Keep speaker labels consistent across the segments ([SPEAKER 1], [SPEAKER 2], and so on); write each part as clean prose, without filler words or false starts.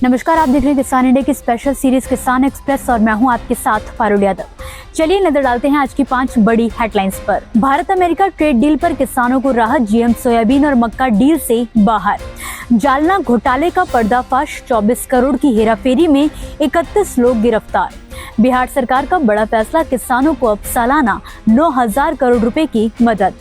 [SPEAKER 1] नमस्कार, आप देख रहे हैं किसान इंडिया की स्पेशल सीरीज किसान एक्सप्रेस और मैं हूं आपके साथ फारुल यादव। चलिए नजर डालते हैं आज की 5 बड़ी हेडलाइंस पर। भारत अमेरिका ट्रेड डील पर किसानों को राहत, जीएम सोयाबीन और मक्का डील से बाहर। जालना घोटाले का पर्दाफाश, 24 करोड़ की हेराफेरी में 31 लोग गिरफ्तार। बिहार सरकार का बड़ा फैसला, किसानों को अब सालाना 9,000 करोड़ रुपए की मदद।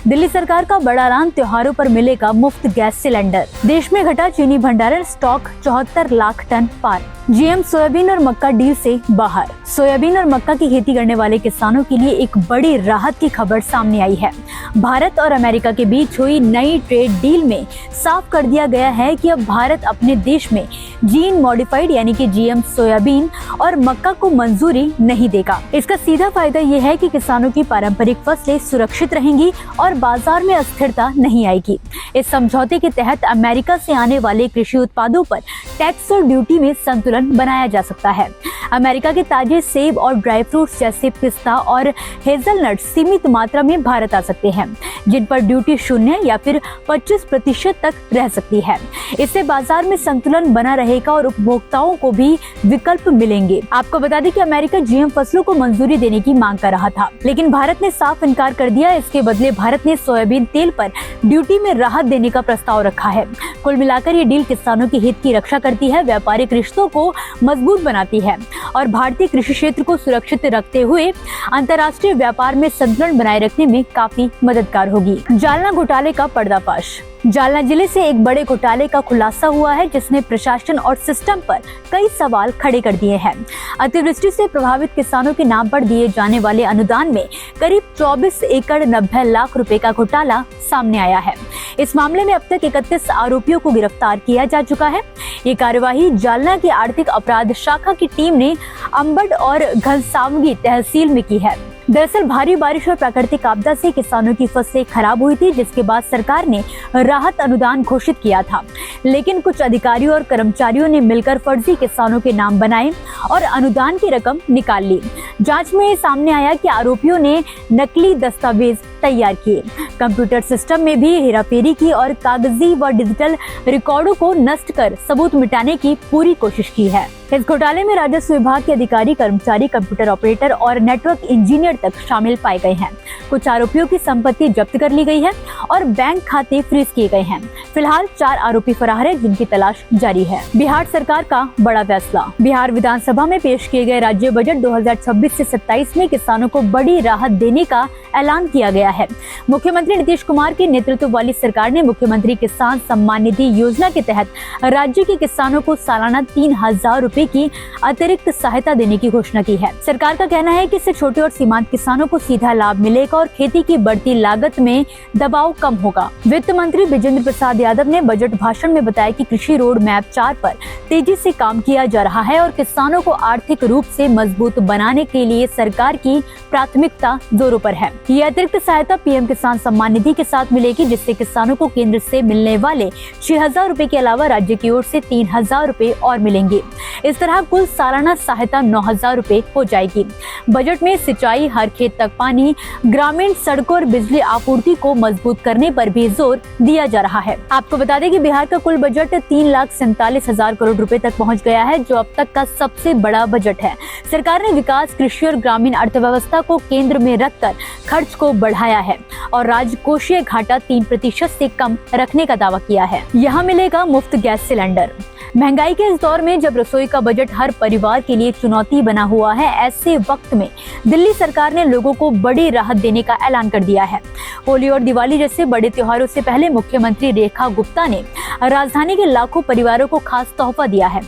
[SPEAKER 1] दिल्ली सरकार का बड़ा ऐलान, त्योहारों पर मिलेगा मुफ्त गैस सिलेंडर। देश में घटा चीनी भंडारण, स्टॉक 74 लाख टन पार। जीएम सोयाबीन और मक्का डील से बाहर। सोयाबीन और मक्का की खेती करने वाले किसानों के लिए एक बड़ी राहत की खबर सामने आई है। भारत और अमेरिका के बीच हुई नई ट्रेड डील में साफ कर दिया गया है कि अब भारत अपने देश में जीन मॉडिफाइड यानी कि जीएम सोयाबीन और मक्का को मंजूरी नहीं देगा। इसका सीधा फायदा ये है कि किसानों की पारंपरिक फसलें सुरक्षित रहेंगी और बाजार में अस्थिरता नहीं आएगी। इस समझौते के तहत अमेरिका से आने वाले कृषि उत्पादों पर टैक्स और ड्यूटी में संतुलन बनाया जा सकता है। अमेरिका के ताजे सेब और ड्राई फ्रूट्स जैसे पिस्ता और हेजलनट सीमित मात्रा में भारत आ सकते हैं, जिन पर ड्यूटी 0 या फिर 25% तक रह सकती है। इससे बाजार में संतुलन बना रहेगा और उपभोक्ताओं को भी विकल्प मिलेंगे। आपको बता दें कि अमेरिका जीएम फसलों को मंजूरी देने की मांग कर रहा था, लेकिन भारत ने साफ इनकार कर दिया। इसके बदले भारत ने सोयाबीन तेल पर ड्यूटी में राहत देने का प्रस्ताव रखा है। कुल मिलाकर ये डील किसानों के हित की रक्षा करती है, व्यापारिक रिश्तों को मजबूत बनाती है और भारतीय कृषि क्षेत्र को सुरक्षित रखते हुए अंतर्राष्ट्रीय व्यापार में संतुलन बनाए रखने में काफी मददगार होगी। जालना घोटाले का पर्दाफाश। जालना जिले से एक बड़े घोटाले का खुलासा हुआ है, जिसने प्रशासन और सिस्टम पर कई सवाल खड़े कर दिए हैं। अतिवृष्टि से प्रभावित किसानों के नाम पर दिए जाने वाले अनुदान में करीब 24 एकड़ 90 लाख रुपए का घोटाला सामने आया है। इस मामले में अब तक 31 आरोपियों को गिरफ्तार किया जा चुका है। ये कार्यवाही जालना की आर्थिक अपराध शाखा की टीम ने अंबड और घनसावंगी तहसील में की है। दरअसल भारी बारिश और प्राकृतिक आपदा से किसानों की फसलें खराब हुई थी, जिसके बाद सरकार ने राहत अनुदान घोषित किया था, लेकिन कुछ अधिकारियों और कर्मचारियों ने मिलकर फर्जी किसानों के नाम बनाए और अनुदान की रकम निकाल ली। जांच में सामने आया कि आरोपियों ने नकली दस्तावेज तैयार किए, कंप्यूटर सिस्टम में भी हेराफेरी की और कागजी व डिजिटल रिकॉर्डों को नष्ट कर सबूत मिटाने की पूरी कोशिश की है। इस घोटाले में राजस्व विभाग के अधिकारी, कर्मचारी, कंप्यूटर ऑपरेटर और नेटवर्क इंजीनियर तक शामिल पाए गए हैं। कुछ आरोपियों की संपत्ति जब्त कर ली गई है और बैंक खाते फ्रीज किए गए हैं। फिलहाल 4 आरोपी फरार हैं, जिनकी तलाश जारी है। बिहार सरकार का बड़ा फैसला। बिहार विधानसभा में पेश किए गए राज्य बजट 2026 से 27 में किसानों को बड़ी राहत देने का ऐलान किया गया है। मुख्यमंत्री नीतीश कुमार के नेतृत्व वाली सरकार ने मुख्यमंत्री किसान सम्मान निधि योजना के तहत राज्य के किसानों को सालाना 3,000 रुपए की अतिरिक्त सहायता देने की घोषणा की है। सरकार का कहना है कि इससे छोटे और सीमांत किसानों को सीधा लाभ मिलेगा और खेती की बढ़ती लागत में दबाव कम होगा। वित्त मंत्री बिजेंद्र प्रसाद यादव ने बजट भाषण में बताया कि कृषि रोड मैप 4 पर तेजी से काम किया जा रहा है और किसानों को आर्थिक रूप से मजबूत बनाने के लिए सरकार की प्राथमिकता जोरों पर है। ये अतिरिक्त सहायता पीएम किसान सम्मान निधि के साथ मिलेगी, जिससे किसानों को केंद्र से मिलने वाले 6,000 रुपए के अलावा राज्य की ओर से 3,000 रुपए और मिलेंगे। इस तरह कुल सालाना सहायता 9,000 रुपए हो जाएगी। बजट में सिंचाई, हर खेत तक पानी, ग्रामीण सड़कों और बिजली आपूर्ति को मजबूत करने पर भी जोर दिया जा रहा है। आपको बता दें कि बिहार का कुल बजट 3,47,000 करोड़ रुपए तक पहुंच गया है, जो अब तक का सबसे बड़ा बजट है। सरकार ने विकास, कृषि और ग्रामीण अर्थव्यवस्था को केंद्र में रखकर खर्च को बढ़ाया है और राजकोषीय घाटा 3% से कम रखने का दावा किया है। यहाँ मिलेगा मुफ्त गैस सिलेंडर। महंगाई के इस दौर में जब रसोई का बजट हर परिवार के लिए चुनौती बना हुआ है, ऐसे वक्त में दिल्ली सरकार ने लोगों को बड़ी राहत देने का ऐलान कर दिया है। होली और दिवाली जैसे बड़े त्योहारों से पहले मुख्यमंत्री रेखा गुप्ता ने राजधानी के लाखों परिवारों को खास तोहफा दिया है।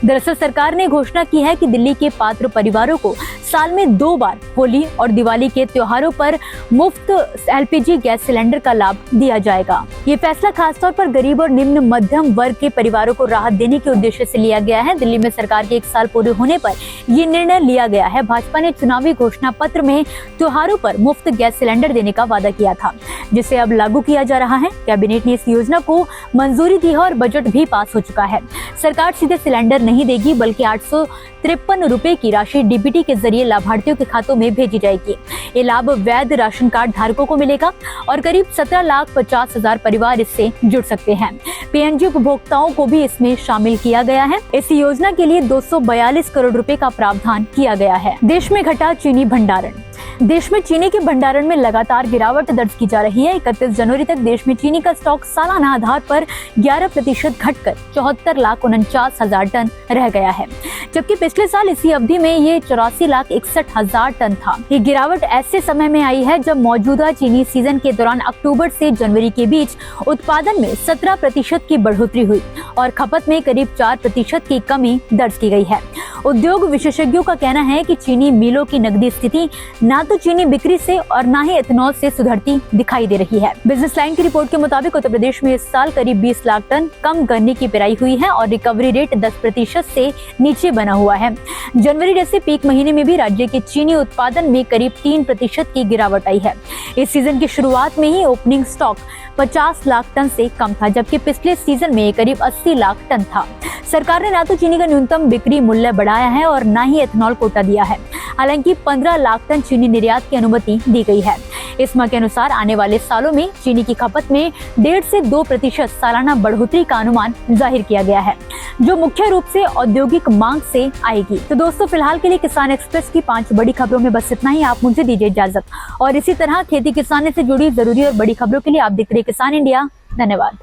[SPEAKER 1] दरअसल सरकार ने घोषणा की है कि दिल्ली के पात्र परिवारों को साल में 2 बार होली और दिवाली के त्योहारों पर मुफ्त एलपीजी गैस सिलेंडर का लाभ दिया जाएगा। ये फैसला खासतौर पर गरीब और निम्न मध्यम वर्ग के परिवारों को राहत देने के उद्देश्य से लिया गया है। दिल्ली में सरकार के 1 साल पूरे होने पर ये निर्णय लिया गया है। भाजपा ने चुनावी घोषणा पत्र में त्योहारों पर मुफ्त गैस सिलेंडर देने का वादा किया था, जिसे अब लागू किया जा रहा है। कैबिनेट ने इस योजना को मंजूरी दी है और बजट भी पास हो चुका है। सरकार सीधे सिलेंडर नहीं देगी, बल्कि 853 रुपए की राशि डीबीटी के जरिए जरिए लाभार्थियों के खातों में भेजी जाएगी। ये लाभ वैध राशन कार्ड धारकों को मिलेगा और करीब 17,50,000 परिवार इससे जुड़ सकते हैं। पीएनजी उपभोक्ताओं को भी इसमें शामिल किया गया है। इस योजना के लिए 242 करोड़ रुपए का प्रावधान किया गया है। देश में घटा चीनी भंडारण। देश में चीनी के भंडारण में लगातार गिरावट दर्ज की जा रही है। 31 जनवरी तक देश में चीनी का स्टॉक सालाना आधार पर 11% घटकर 74,49,000 टन रह गया है, जबकि पिछले साल इसी अवधि में ये 84,61,000 टन था। ये गिरावट ऐसे समय में आई है जब मौजूदा चीनी सीजन के दौरान अक्टूबर से जनवरी के बीच उत्पादन में 17% की बढ़ोतरी हुई और खपत में करीब 4% की कमी दर्ज की गई है। उद्योग विशेषज्ञों का कहना है कि चीनी मिलों की नकदी स्थिति ना तो चीनी बिक्री से और ना ही एथेनॉल से सुधरती दिखाई दे रही है। बिजनेस लाइन की रिपोर्ट के मुताबिक उत्तर प्रदेश में इस साल करीब 20 लाख टन कम गन्ने की पेराई हुई है और रिकवरी रेट 10% से नीचे बना हुआ है। जनवरी जैसे पीक महीने में भी राज्य के चीनी उत्पादन में करीब 3% की गिरावट आई है। इस सीजन की शुरुआत में ही ओपनिंग स्टॉक 50 लाख टन से कम था, जबकि पिछले सीजन में करीब 80 लाख टन था। सरकार ने ना तो चीनी का न्यूनतम बिक्री मूल्य बढ़ाया है और ना ही एथेनॉल कोटा दिया है। हालांकि 15 लाख टन चीनी निर्यात की अनुमति दी गई है। इस्मा के अनुसार आने वाले सालों में चीनी की खपत में 1.5 से 2% सालाना बढ़ोतरी का अनुमान जाहिर किया गया है, जो मुख्य रूप से औद्योगिक मांग से आएगी। तो दोस्तों, फिलहाल के लिए किसान एक्सप्रेस की 5 बड़ी खबरों में बस इतना ही। आप मुझे दीजिए इजाजत और इसी तरह खेती किसानी से जुड़ी जरूरी और बड़ी खबरों के लिए आप देख रहे किसान इंडिया। धन्यवाद।